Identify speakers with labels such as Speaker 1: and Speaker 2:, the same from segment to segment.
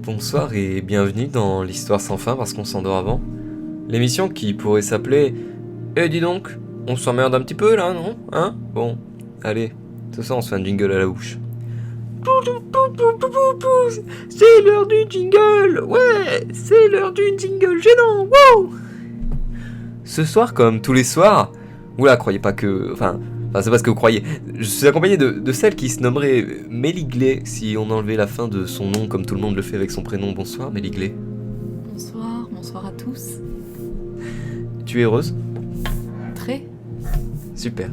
Speaker 1: Bonsoir et bienvenue dans l'Histoire sans fin parce qu'on s'endort avant. L'émission qui pourrait s'appeler Eh dis donc, on s'emmerde un petit peu là, non? Hein? Bon, allez, ce soir on se fait un jingle à la bouche. C'est l'heure du jingle! Ouais, c'est l'heure du jingle gênant! Wow! Ce soir, comme tous les soirs, oula, croyez pas que... Enfin, c'est pas ce que vous croyez. Je suis accompagné de celle qui se nommerait Méliglé, si on enlevait la fin de son nom comme tout le monde le fait avec son prénom. Bonsoir Méliglé.
Speaker 2: Bonsoir à tous.
Speaker 1: Tu es heureuse?
Speaker 2: Très.
Speaker 1: Super.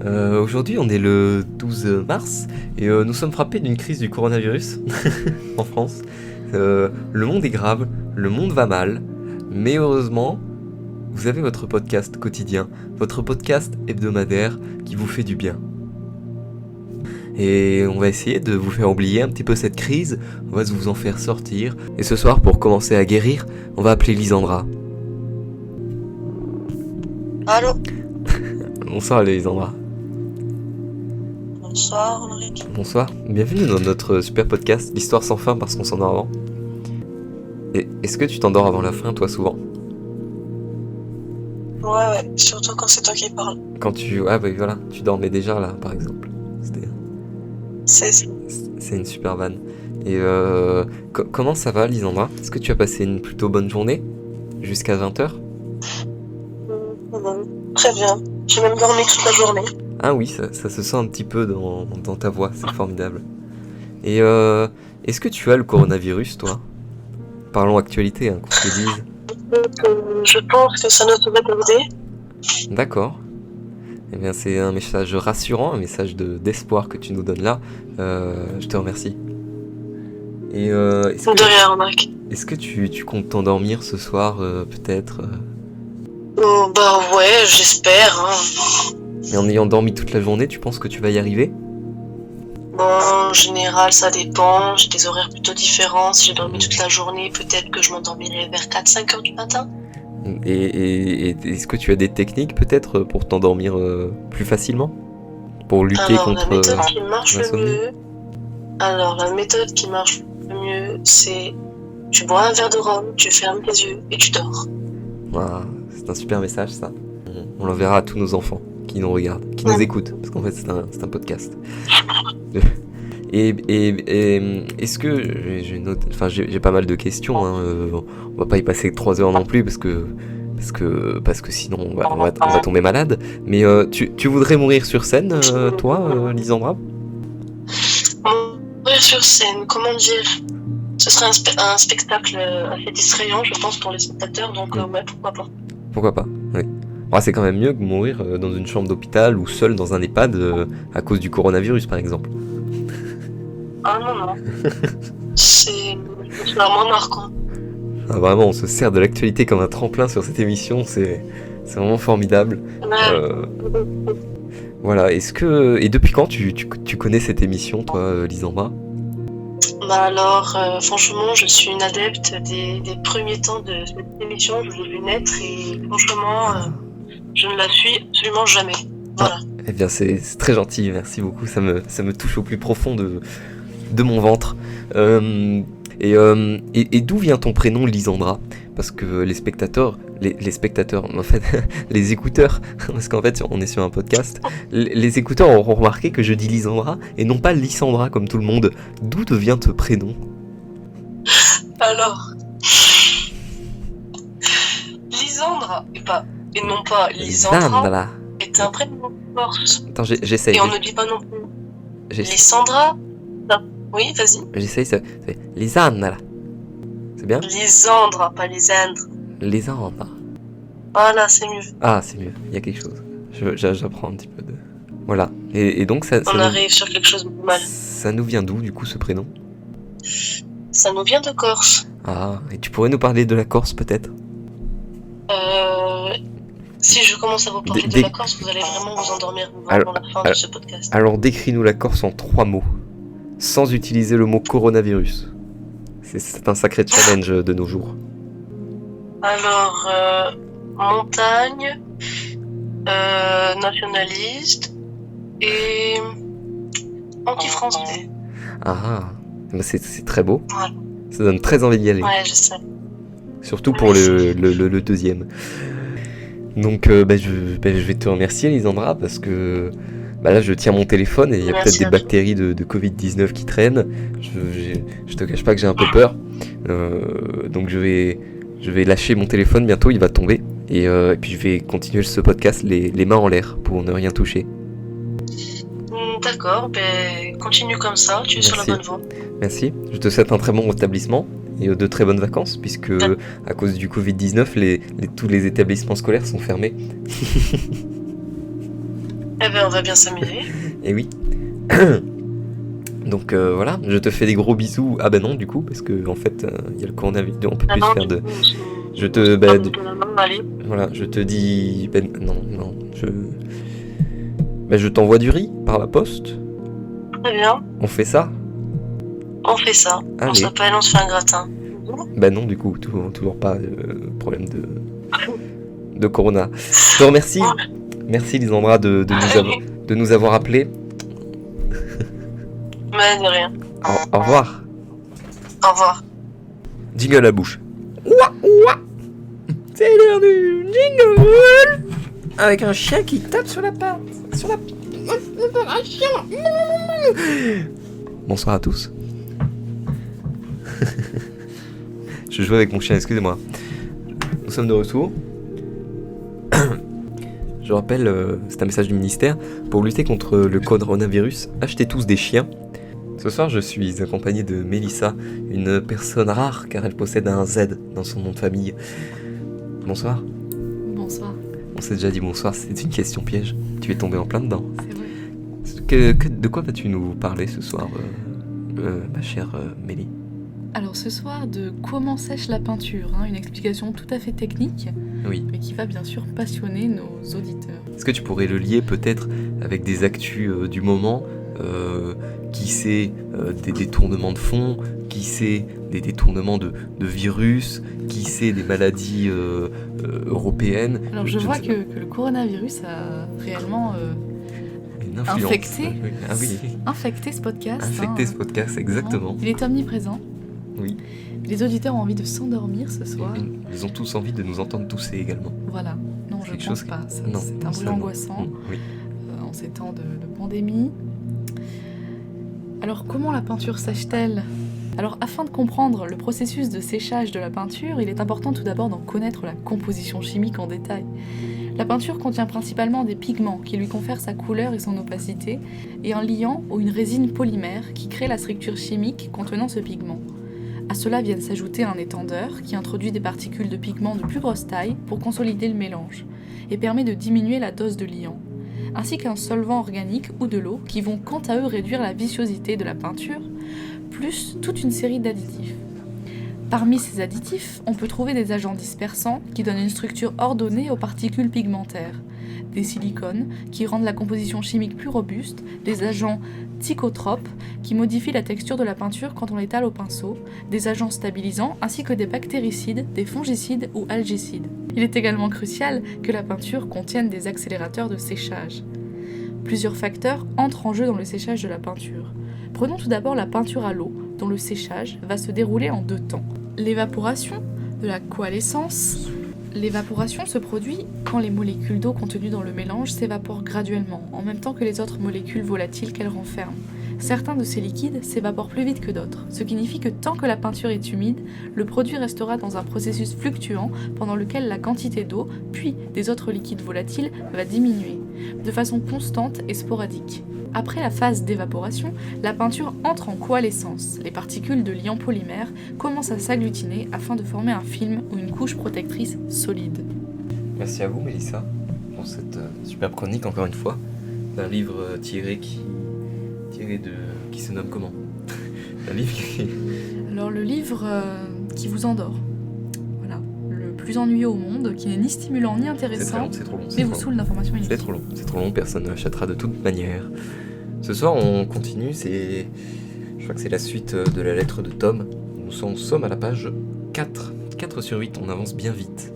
Speaker 1: Aujourd'hui on est le 12 mars et nous sommes frappés d'une crise du coronavirus en France. Le monde est grave, le monde va mal, mais heureusement... Vous avez votre podcast quotidien, votre podcast hebdomadaire qui vous fait du bien. Et on va essayer de vous faire oublier un petit peu cette crise, on va vous en faire sortir. Et ce soir, pour commencer à guérir, on va appeler Lisandra.
Speaker 3: Allô?
Speaker 1: Bonsoir Lisandra.
Speaker 3: Bonsoir Ulrich.
Speaker 1: Bonsoir, bienvenue dans notre super podcast, l'Histoire sans fin parce qu'on s'endort avant. Et est-ce que tu t'endors avant la fin, toi, souvent?
Speaker 3: Ouais, surtout quand c'est toi qui parles.
Speaker 1: Quand tu... Ah bah voilà, tu dormais déjà là, par exemple. C'est une super vanne. Et comment ça va, Lisandra? Est-ce que tu as passé une plutôt bonne journée? Jusqu'à 20h?
Speaker 3: Très bien. J'ai même dormi toute la journée.
Speaker 1: Ah oui, ça se sent un petit peu dans ta voix, c'est formidable. Et est-ce que tu as le coronavirus, toi? Parlons actualité, hein, qu'on se le dise.
Speaker 3: Je pense que ça ne saurait t'aider.
Speaker 1: D'accord. Eh bien, c'est un message rassurant, un message d'espoir que tu nous donnes là. Je te remercie. Et
Speaker 3: De rien, remarque.
Speaker 1: est-ce que tu comptes t'endormir ce soir, peut-être
Speaker 3: Bah ouais, j'espère. Hein.
Speaker 1: Et en ayant dormi toute la journée, tu penses que tu vas y arriver?
Speaker 3: Bon, en général, ça dépend. J'ai des horaires plutôt différents. Si j'ai dormi toute la journée, peut-être que je m'endormirai vers 4-5 heures du matin.
Speaker 1: Et est-ce que tu as des techniques peut-être pour t'endormir plus facilement? Pour lutter
Speaker 3: Alors,
Speaker 1: contre
Speaker 3: la méthode qui marche le
Speaker 1: l'insomnie?
Speaker 3: mieux... Alors, la méthode qui marche le mieux, c'est... Tu bois un verre de rhum, tu fermes les yeux et tu dors.
Speaker 1: Voilà, c'est un super message ça. On l'enverra à tous nos enfants qui nous regardent, qui nous écoutent, parce qu'en fait c'est un podcast. Et est-ce que j'ai pas mal de questions, hein, on va pas y passer 3 heures non plus parce que sinon on va tomber malade. Mais tu voudrais mourir sur scène, toi, Lisandra?
Speaker 3: Mourir sur scène, comment dire? Ce serait un spectacle assez distrayant, je pense, pour les spectateurs, donc ouais, pourquoi pas.
Speaker 1: Pourquoi pas, oui. Ah, c'est quand même mieux que mourir dans une chambre d'hôpital ou seul dans un EHPAD à cause du coronavirus, par exemple.
Speaker 3: Ah non. C'est vraiment marquant.
Speaker 1: Ah, vraiment, on se sert de l'actualité comme un tremplin sur cette émission, c'est vraiment formidable. Voilà, et depuis quand tu connais cette émission, toi, Lisandra?
Speaker 3: Bah alors, franchement, je suis une adepte des premiers temps de cette émission, je l'ai vu naître et franchement, je ne la suis absolument jamais. Voilà.
Speaker 1: Eh bien, c'est très gentil, merci beaucoup, ça me touche au plus profond de mon ventre. Et d'où vient ton prénom Lisandra? Parce que les spectateurs, en fait, les écouteurs, parce qu'en fait on est sur un podcast, les écouteurs auront remarqué que je dis Lisandra et non pas Lysandra comme tout le monde. D'où devient ce prénom?
Speaker 3: Alors, Lisandra, et non pas Lisandra, est un prénom corse.
Speaker 1: Attends, j'essaye.
Speaker 3: Et on ne dit pas non plus Lysandra. Oui, vas-y.
Speaker 1: J'essaye, ça fait Lisandra. C'est bien?
Speaker 3: Lisandra, pas Lisandre.
Speaker 1: Lisandra.
Speaker 3: Voilà, c'est mieux.
Speaker 1: Ah, c'est mieux, il y a quelque chose. J'apprends un petit peu de... Voilà. Et donc ça...
Speaker 3: On arrive sur quelque chose de mal.
Speaker 1: Ça nous vient d'où, du coup, ce prénom?
Speaker 3: Ça nous vient de Corse.
Speaker 1: Ah, et tu pourrais nous parler de la Corse, peut-être?
Speaker 3: Si je commence à vous parler de la Corse, vous allez vraiment vous endormir avant la fin de ce podcast.
Speaker 1: Alors, décris-nous la Corse en 3 mots, sans utiliser le mot coronavirus. C'est un sacré challenge de nos jours.
Speaker 3: Alors, montagne, nationaliste et anti-français.
Speaker 1: Ah, c'est très beau.
Speaker 3: Voilà.
Speaker 1: Ça donne très envie d'y aller.
Speaker 3: Ouais, je sais.
Speaker 1: Surtout pour le deuxième. Donc je vais te remercier, Lisandra, parce que là je tiens mon téléphone et il y a
Speaker 3: Merci
Speaker 1: peut-être des
Speaker 3: à toi.
Speaker 1: bactéries de Covid-19 qui traînent. Je te cache pas que j'ai un peu peur. Donc je vais lâcher mon téléphone bientôt, il va tomber. Et puis je vais continuer ce podcast les mains en l'air pour ne rien toucher.
Speaker 3: D'accord, continue comme ça, tu es sur la
Speaker 1: Merci.
Speaker 3: bonne voie.
Speaker 1: Merci. Je te souhaite un très bon rétablissement et de très bonnes vacances, puisque à cause du Covid-19, tous les établissements scolaires sont fermés.
Speaker 3: On va bien s'amuser.
Speaker 1: Et oui. Donc voilà, je te fais des gros bisous. Ah bah non, du coup, parce que en fait, il y a le coronavirus, on peut plus se faire de... Je te...
Speaker 3: Allez,
Speaker 1: Voilà, je te dis... je t'envoie du riz par la poste.
Speaker 3: très bien,
Speaker 1: On fait ça?
Speaker 3: on fait ça. On
Speaker 1: Allez.
Speaker 3: s'appelle, on se fait un gratin.
Speaker 1: Bah non, du coup, toujours pas problème de corona. Je te remercie. Merci Lisandra de nous avoir appelés.
Speaker 3: Mais de rien.
Speaker 1: Au revoir.
Speaker 3: Au revoir.
Speaker 1: Jingle à la bouche. Ouah, ouah. C'est l'heure du jingle. Avec un chien qui tape sur la patte. Un chien. Bonsoir à tous. Je joue avec mon chien, excusez-moi. Nous sommes de retour. Je rappelle, c'est un message du ministère. Pour lutter contre le coronavirus, achetez tous des chiens. Ce soir, je suis accompagné de Mélissa, une personne rare car elle possède un Z dans son nom de famille. Bonsoir.
Speaker 2: Bonsoir,
Speaker 1: On s'est déjà dit bonsoir, c'est une question piège. Tu es tombé en plein dedans.
Speaker 2: c'est vrai.
Speaker 1: De quoi vas-tu nous parler ce soir, ma chère Mélie?
Speaker 2: Alors ce soir, de comment sèche la peinture, une explication tout à fait technique,
Speaker 1: Oui.
Speaker 2: mais qui va bien sûr passionner nos auditeurs.
Speaker 1: Est-ce que tu pourrais le lier peut-être avec des actus du moment? Qui sait des détournements de fonds, qui sait des détournements de virus, qui sait des maladies européennes.
Speaker 2: Alors je
Speaker 1: ne
Speaker 2: vois
Speaker 1: sais
Speaker 2: que le coronavirus a réellement
Speaker 1: une influence.
Speaker 2: infecté.
Speaker 1: Ah oui,
Speaker 2: infecté ce podcast.
Speaker 1: infecté ce podcast, exactement.
Speaker 2: Il est omniprésent.
Speaker 1: Oui.
Speaker 2: Les auditeurs ont envie de s'endormir ce soir.
Speaker 1: Ils ont tous envie de nous entendre tousser également.
Speaker 2: Voilà. Non, je
Speaker 1: Quelque
Speaker 2: pense
Speaker 1: chose
Speaker 2: pas. Ça,
Speaker 1: Non,
Speaker 2: c'est un bruit
Speaker 1: ça, non.
Speaker 2: angoissant
Speaker 1: Oui.
Speaker 2: en ces temps de pandémie. Alors comment la peinture sèche-t-elle? Alors afin de comprendre le processus de séchage de la peinture, il est important tout d'abord d'en connaître la composition chimique en détail. La peinture contient principalement des pigments qui lui confèrent sa couleur et son opacité, et un liant ou une résine polymère qui crée la structure chimique contenant ce pigment. À cela viennent s'ajouter un étendeur qui introduit des particules de pigment de plus grosse taille pour consolider le mélange, et permet de diminuer la dose de liant, ainsi qu'un solvant organique ou de l'eau qui vont quant à eux réduire la viscosité de la peinture, plus toute une série d'additifs. Parmi ces additifs, on peut trouver des agents dispersants qui donnent une structure ordonnée aux particules pigmentaires, des silicones qui rendent la composition chimique plus robuste, des agents psychotropes qui modifient la texture de la peinture quand on l'étale au pinceau, des agents stabilisants ainsi que des bactéricides, des fongicides ou algicides. Il est également crucial que la peinture contienne des accélérateurs de séchage. Plusieurs facteurs entrent en jeu dans le séchage de la peinture. Prenons tout d'abord la peinture à l'eau, dont le séchage va se dérouler en 2 temps. L'évaporation de la coalescence. L'évaporation se produit quand les molécules d'eau contenues dans le mélange s'évaporent graduellement, en même temps que les autres molécules volatiles qu'elles renferment. Certains de ces liquides s'évaporent plus vite que d'autres, ce qui signifie que tant que la peinture est humide, le produit restera dans un processus fluctuant pendant lequel la quantité d'eau, puis des autres liquides volatiles, va diminuer, de façon constante et sporadique. Après la phase d'évaporation, la peinture entre en coalescence. Les particules de liant polymère commencent à s'agglutiner afin de former un film ou une couche protectrice solide.
Speaker 1: Merci à vous, Mélissa, pour cette superbe chronique, encore une fois, d'un livre qui se nomme comment? Un livre qui...
Speaker 2: Alors le livre qui vous endort. Voilà, le plus ennuyeux au monde, qui n'est ni stimulant ni intéressant,
Speaker 1: C'est trop long.
Speaker 2: mais vous saoule d'informations
Speaker 1: C'est
Speaker 2: inutiles.
Speaker 1: trop long, personne ne l'achètera de toute manière. Ce soir, on continue, je crois que c'est la suite de la lettre de Tom. Nous sommes à la page 4. 4 sur 8, on avance bien vite.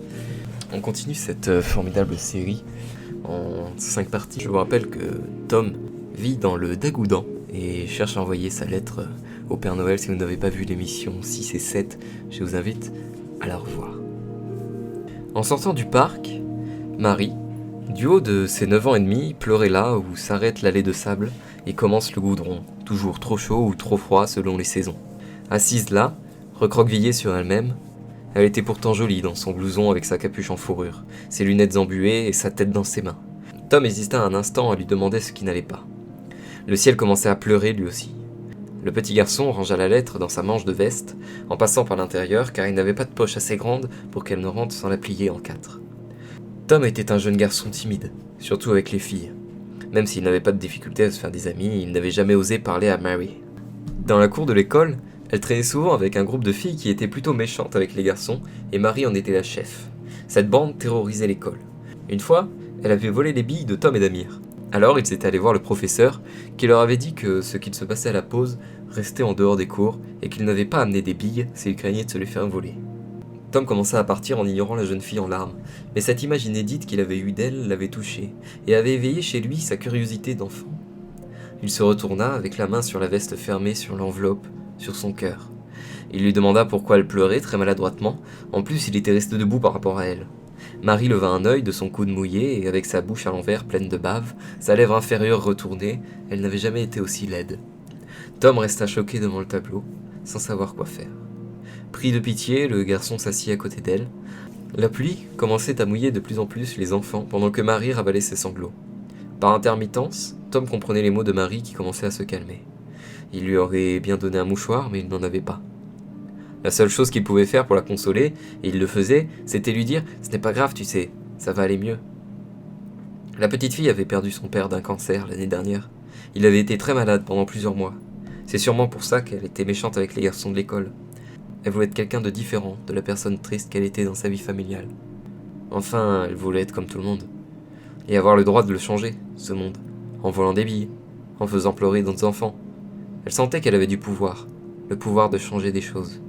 Speaker 1: On continue cette formidable série en 5 parties. Je vous rappelle que Tom vit dans le Dagoudan et cherche à envoyer sa lettre au Père Noël. Si vous n'avez pas vu l'émission 6 et 7, je vous invite à la revoir. En sortant du parc, Marie, du haut de ses 9 ans et demi, pleurait là où s'arrête l'allée de sable et commence le goudron, toujours trop chaud ou trop froid selon les saisons. Assise là, recroquevillée sur elle-même, elle était pourtant jolie dans son blouson avec sa capuche en fourrure, ses lunettes embuées et sa tête dans ses mains. Tom hésita un instant à lui demander ce qui n'allait pas. Le ciel commençait à pleurer lui aussi. Le petit garçon rangea la lettre dans sa manche de veste, en passant par l'intérieur car il n'avait pas de poche assez grande pour qu'elle ne rentre sans la plier en 4. Tom était un jeune garçon timide, surtout avec les filles. Même s'il n'avait pas de difficulté à se faire des amis, il n'avait jamais osé parler à Mary. Dans la cour de l'école, elle traînait souvent avec un groupe de filles qui étaient plutôt méchantes avec les garçons, et Marie en était la chef. Cette bande terrorisait l'école. Une fois, elle avait volé les billes de Tom et d'Amir. Alors ils étaient allés voir le professeur, qui leur avait dit que ce qu'il se passait à la pause restait en dehors des cours, et qu'il n'avait pas amené des billes s'il craignait de se les faire voler. Tom commença à partir en ignorant la jeune fille en larmes, mais cette image inédite qu'il avait eue d'elle l'avait touché, et avait éveillé chez lui sa curiosité d'enfant. Il se retourna avec la main sur la veste fermée sur l'enveloppe, sur son cœur. Il lui demanda pourquoi elle pleurait très maladroitement, en plus il était resté debout par rapport à elle. Marie leva un œil de son coude mouillé, et avec sa bouche à l'envers pleine de bave, sa lèvre inférieure retournée, elle n'avait jamais été aussi laide. Tom resta choqué devant le tableau, sans savoir quoi faire. Pris de pitié, le garçon s'assit à côté d'elle. La pluie commençait à mouiller de plus en plus les enfants, pendant que Marie ravalait ses sanglots. Par intermittence, Tom comprenait les mots de Marie qui commençaient à se calmer. Il lui aurait bien donné un mouchoir, mais il n'en avait pas. La seule chose qu'il pouvait faire pour la consoler, et il le faisait, c'était lui dire « Ce n'est pas grave, tu sais, ça va aller mieux ». La petite fille avait perdu son père d'un cancer l'année dernière. Il avait été très malade pendant plusieurs mois. C'est sûrement pour ça qu'elle était méchante avec les garçons de l'école. Elle voulait être quelqu'un de différent de la personne triste qu'elle était dans sa vie familiale. Enfin, elle voulait être comme tout le monde. Et avoir le droit de le changer, ce monde, en volant des billes, en faisant pleurer d'autres enfants. Elle sentait qu'elle avait du pouvoir, le pouvoir de changer des choses.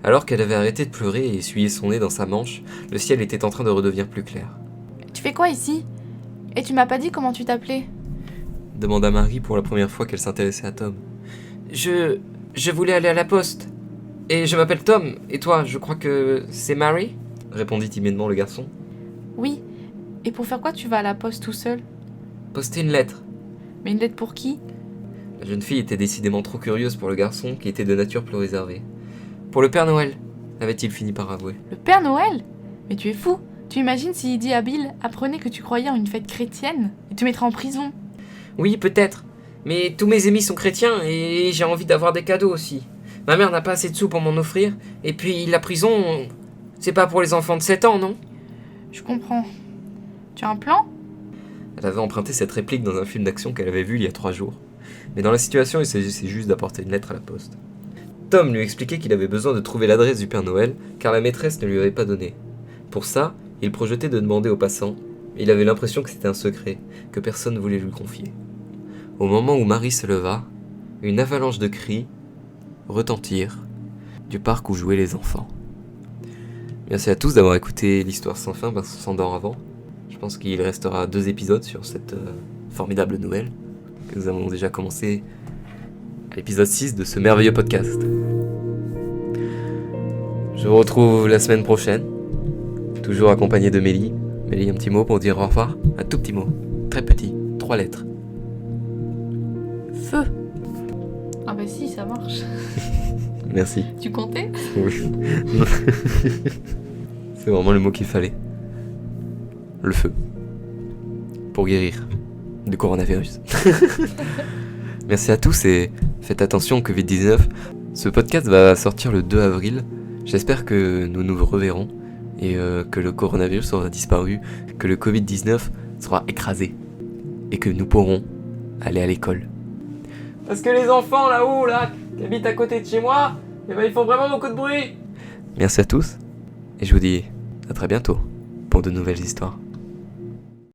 Speaker 1: Alors qu'elle avait arrêté de pleurer et essuyé son nez dans sa manche, le ciel était en train de redevenir plus clair.
Speaker 2: Tu fais quoi ici? Et tu m'as pas dit comment tu t'appelais?
Speaker 1: Demanda Marie pour la première fois qu'elle s'intéressait à Tom.
Speaker 4: Je voulais aller à la poste. Et je m'appelle Tom, et toi, je crois que c'est Mary ?
Speaker 1: Répondit timidement le garçon.
Speaker 2: Oui. Et pour faire quoi tu vas à la poste tout seul?
Speaker 4: Poster une lettre.
Speaker 2: Mais une lettre pour qui?
Speaker 1: La jeune fille était décidément trop curieuse pour le garçon qui était de nature plus réservée.
Speaker 4: Pour le Père Noël.
Speaker 1: Avait-il fini par avouer.
Speaker 2: Le Père Noël? Mais tu es fou. Tu imagines si Idi Abil apprenait que tu croyais en une fête chrétienne? Il te mettrait en prison.
Speaker 4: Oui, peut-être. Mais tous mes amis sont chrétiens, et j'ai envie d'avoir des cadeaux aussi. Ma mère n'a pas assez de sous pour m'en offrir, et puis la prison, c'est pas pour les enfants de 7 ans, non ?
Speaker 2: Je comprends. Tu as un plan?
Speaker 1: Elle avait emprunté cette réplique dans un film d'action qu'elle avait vu il y a 3 jours. Mais dans la situation, il s'agissait juste d'apporter une lettre à la poste. Tom lui expliquait qu'il avait besoin de trouver l'adresse du Père Noël, car la maîtresse ne lui avait pas donné. Pour ça, il projetait de demander aux passants, mais il avait l'impression que c'était un secret, que personne ne voulait lui confier. Au moment où Marie se leva, une avalanche de cris retentirent du parc où jouaient les enfants. Merci à tous d'avoir écouté l'histoire sans fin parce qu'on s'endort avant. Je pense qu'il restera 2 épisodes sur cette formidable nouvelle que nous avons déjà commencé à l'épisode 6 de ce merveilleux podcast. Je vous retrouve la semaine prochaine, toujours accompagné de Mélie. Mélie, un petit mot pour dire au revoir? Un tout petit mot, très petit, 3 lettres.
Speaker 2: Feu. Ah bah si, ça marche.
Speaker 1: Merci.
Speaker 2: Tu comptais?
Speaker 1: Oui. C'est vraiment le mot qu'il fallait. Le feu. Pour guérir du coronavirus. Merci à tous et faites attention au Covid-19. Ce podcast va sortir le 2 avril. J'espère que nous nous reverrons et que le coronavirus aura disparu, que le Covid-19 sera écrasé et que nous pourrons aller à l'école.
Speaker 4: Parce que les enfants là-haut, là, qui habitent à côté de chez moi, eh ben, ils font vraiment beaucoup de bruit.
Speaker 1: Merci à tous et je vous dis à très bientôt pour de nouvelles histoires.